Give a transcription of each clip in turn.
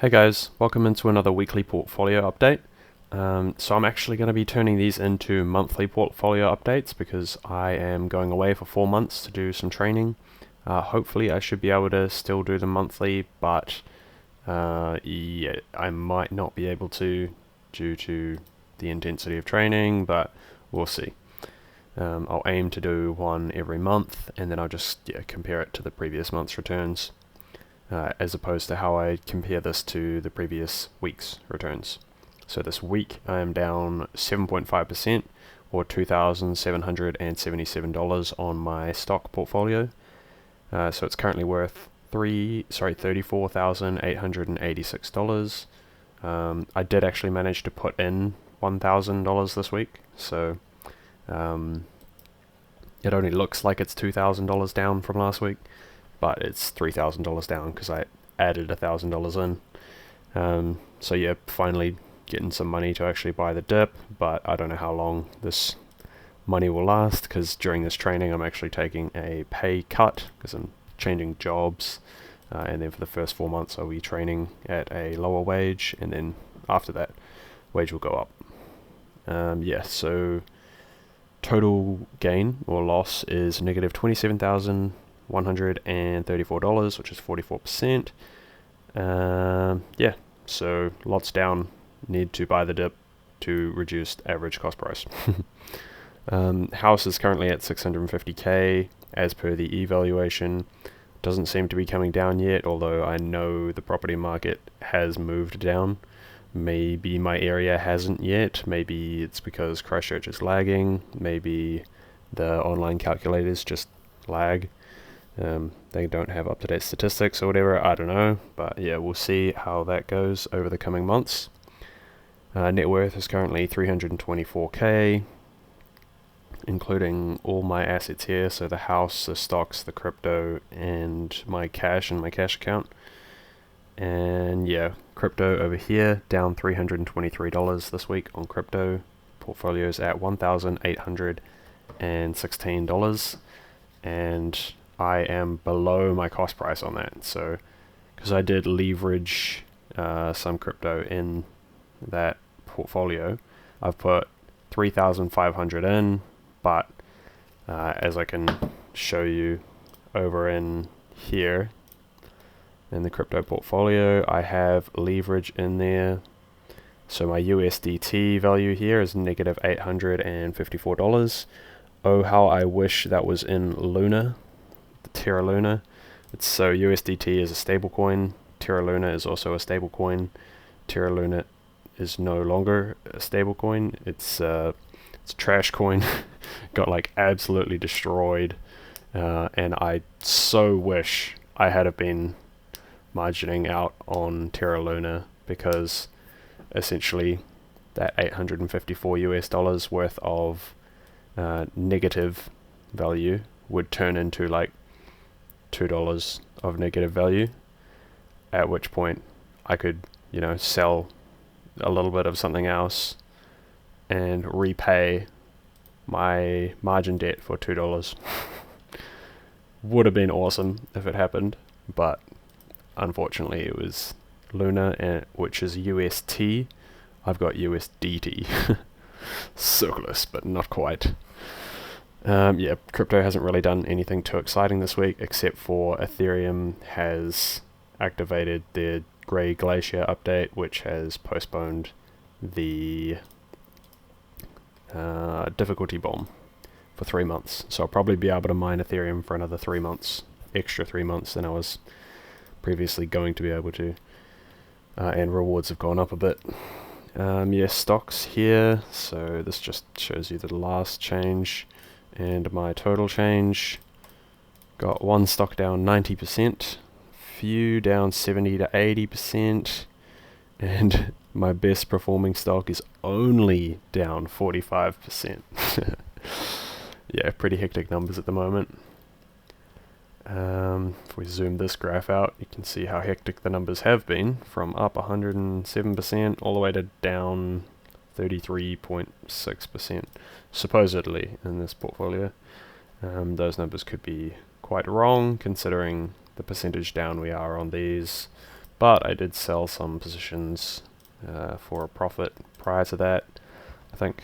Hey guys, welcome into another weekly portfolio update. So I'm actually going to be turning these into monthly portfolio updates because I am going away for 4 months to do some training. Hopefully I should be able to still do them monthly, but yeah, I might not be able to due to the intensity of training, but we'll see. I'll aim to do one every month, and then I'll just compare it to the previous month's returns. As opposed to how I compare this to the previous week's returns. So this week I am down 7.5% or $2,777 on my stock portfolio. So it's currently worth $34,886. I did actually manage to put in $1,000 this week, so it only looks like it's $2,000 down from last week, but it's $3,000 down because I added $1,000 in. So yeah, finally getting some money to actually buy the dip, but I don't know how long this money will last because during this training I'm actually taking a pay cut because I'm changing jobs, and then for the first 4 months I'll be training at a lower wage, and then after that wage will go up. Yeah, so total gain or loss is negative $27,134, which is 44%. Yeah, so lots down. Need to buy the dip to reduce average cost price. House is currently at 650k as per the evaluation. Doesn't seem to be coming down yet, although I know the property market has moved down. Maybe my area hasn't yet. Maybe it's because Christchurch is lagging. Maybe the online calculators just lag. They don't have up-to-date statistics or whatever, I don't know, but yeah, we'll see how that goes over the coming months. Net worth is currently 324k, including all my assets here, so the house, the stocks, the crypto, and my cash account. And yeah, crypto over here, down $323 this week on crypto. Portfolio's at $1,816, and I am below my cost price on that. So, because I did leverage some crypto in that portfolio, I've put 3,500 in, but as I can show you over in here in the crypto portfolio, I have leverage in there. So my USDT value here is negative $854. Oh, how I wish that was in Luna, the Terra Luna. So USDT is a stable coin. Terra Luna is also a stable coin. Terra Luna is no longer a stable coin. It's a trash coin. Got like absolutely destroyed, and I so wish I had have been margining out on Terra Luna, because essentially that 854 US dollars worth of negative value would turn into like $2 of negative value, at which point I could, sell a little bit of something else and repay my margin debt for $2. Would have been awesome if it happened, but unfortunately it was Luna, which is UST. I've got USDT. So close, but not quite. Yeah, crypto hasn't really done anything too exciting this week, except for Ethereum has activated their Grey Glacier update, which has postponed the difficulty bomb for 3 months. So I'll probably be able to mine Ethereum for another 3 months, extra 3 months than I was previously going to be able to. And rewards have gone up a bit. Yeah, stocks here. So this just shows you the last change and my total change. Got one stock down 90%, few down 70 to 80%, and my best performing stock is only down 45%. Yeah, pretty hectic numbers at the moment. If we zoom this graph out, you can see how hectic the numbers have been, from up 107% all the way to down 33.6% supposedly in this portfolio. Those numbers could be quite wrong considering the percentage down we are on these, but I did sell some positions for a profit prior to that. I think,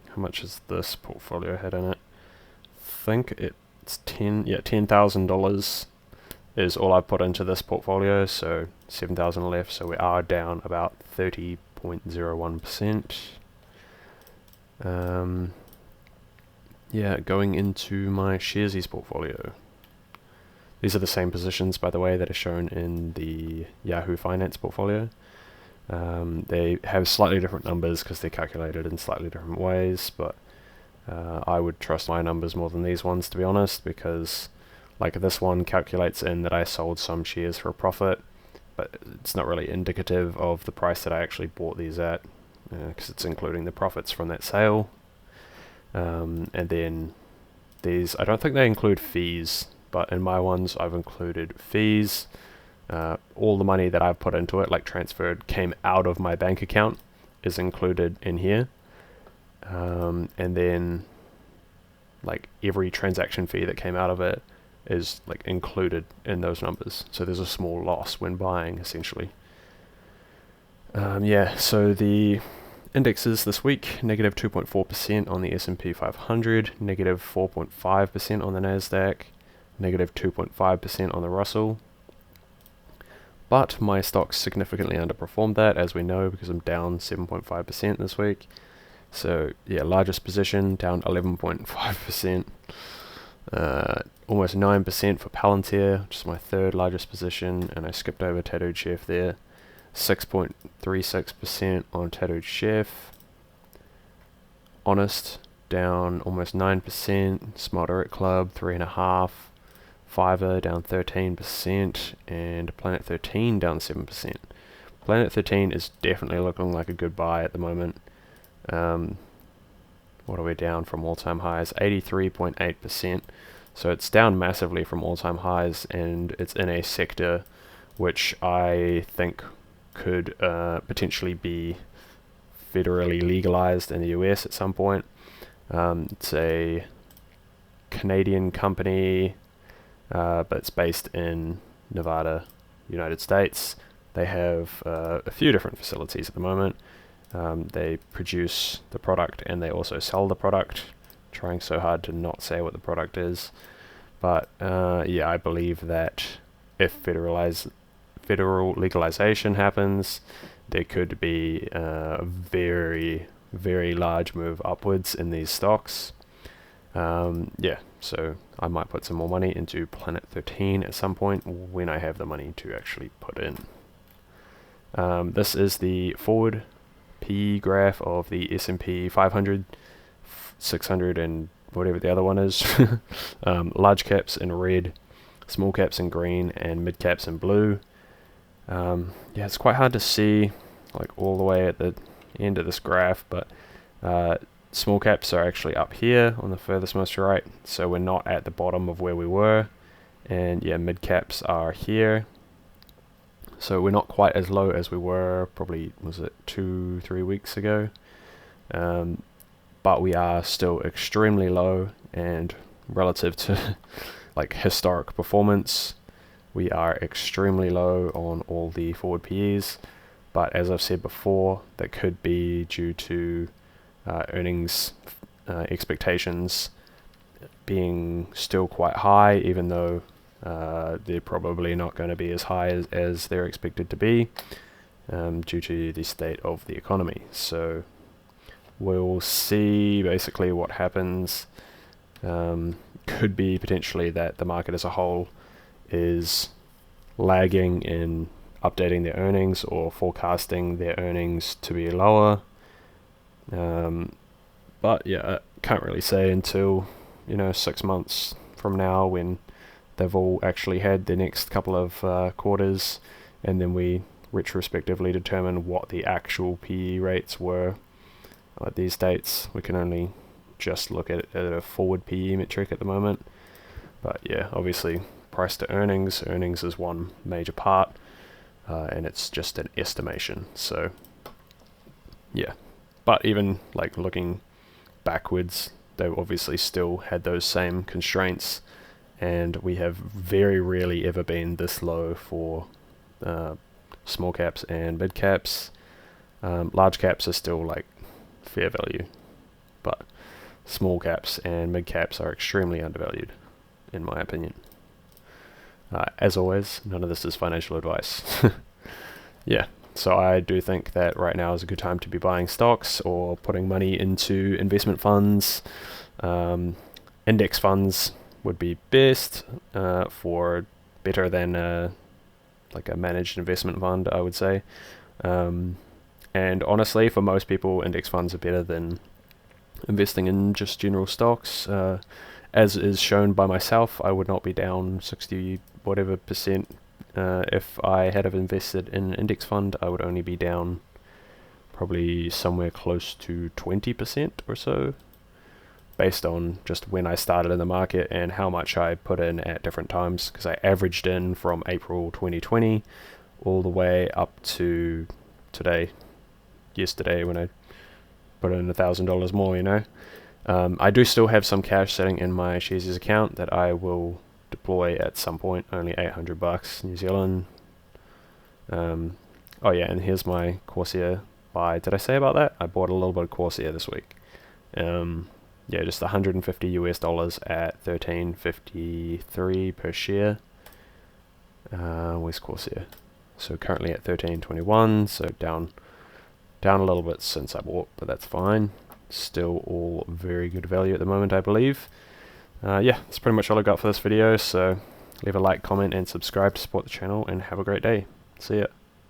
how much has this portfolio had in it? I think it's $10,000 is all I put into this portfolio, so 7,000 left, so we are down about 30.01%. Yeah, going into my Sharesies portfolio. These are the same positions, by the way, that are shown in the Yahoo Finance portfolio. They have slightly different numbers because they're calculated in slightly different ways, but I would trust my numbers more than these ones, to be honest, because like this one calculates in that I sold some shares for a profit, but it's not really indicative of the price that I actually bought these at, because it's including the profits from that sale. And then these, I don't think they include fees, but in my ones I've included fees. All the money that I've put into it, like transferred, came out of my bank account, is included in here. And then like every transaction fee that came out of it is like included in those numbers. So there's a small loss when buying, essentially. Yeah, so the indexes this week, negative 2.4% on the S&P 500, negative 4.5% on the Nasdaq, negative 2.5% on the Russell. But my stocks significantly underperformed that, as we know, because I'm down 7.5% this week. So yeah, largest position down 11.5%. Almost 9% for Palantir, which is my third largest position, and I skipped over Tattooed Chef there. 6.36% on Tattooed Chef. Honest down almost 9%. Smart Direct Club 3.5%. Fiverr down 13%, and Planet 13 down 7%. Planet 13 is definitely looking like a good buy at the moment. What are we down from all-time highs? 83.8%. So it's down massively from all-time highs, and it's in a sector which I think could potentially be federally legalized in the US at some point. It's a Canadian company, but it's based in Nevada, United States. They have a few different facilities at the moment. They produce the product and they also sell the product, trying so hard to not say what the product is. But yeah, I believe that if federal legalization happens, there could be a very, very large move upwards in these stocks. Yeah, so I might put some more money into Planet 13 at some point when I have the money to actually put in. This is the forward PE graph of the S&P 500, 600, and whatever the other one is. Large caps in red, small caps in green, and mid caps in blue. Yeah, it's quite hard to see like all the way at the end of this graph, but small caps are actually up here on the furthest most right, so we're not at the bottom of where we were. And yeah, mid caps are here, so we're not quite as low as we were probably, was it 2-3 weeks ago, but we are still extremely low, and relative to like historic performance, we are extremely low on all the forward PEs. But as I've said before, that could be due to earnings expectations being still quite high, even though they're probably not going to be as high as they're expected to be, due to the state of the economy. So we'll see basically what happens. Could be potentially that the market as a whole is lagging in updating their earnings or forecasting their earnings to be lower. But yeah, I can't really say until 6 months from now, when they've all actually had their next couple of quarters, and then we retrospectively determine what the actual PE rates were at these dates. We can only just look at a forward PE metric at the moment. But yeah, obviously price to earnings is one major part, and it's just an estimation. So yeah, but even like looking backwards, they obviously still had those same constraints, and we have very rarely ever been this low for small caps and mid caps. Large caps are still like fair value, but small caps and mid caps are extremely undervalued, in my opinion. As always, none of this is financial advice. Yeah, so I do think that right now is a good time to be buying stocks or putting money into investment funds. Index funds would be best for better than like a managed investment fund, I would say. And honestly, for most people, index funds are better than investing in just general stocks. As is shown by myself, I would not be down 60 whatever percent. If I had have invested in an index fund, I would only be down probably somewhere close to 20% or so, based on just when I started in the market and how much I put in at different times, because I averaged in from April 2020 all the way up to yesterday when I put in $1,000 more, you know. I do still have some cash sitting in my Shares account that I will deploy at some point, only $800 New Zealand. Oh yeah, and here's my Corsair buy. Did I say about that? I bought a little bit of Corsair this week. Yeah, just $150 at $13.53 per share. Where's Corsair? So currently at $13.21, so down a little bit since I bought, but that's fine. Still all very good value at the moment, I believe. Yeah, that's pretty much all I got for this video, so leave a like, comment, and subscribe to support the channel, and have a great day. See ya.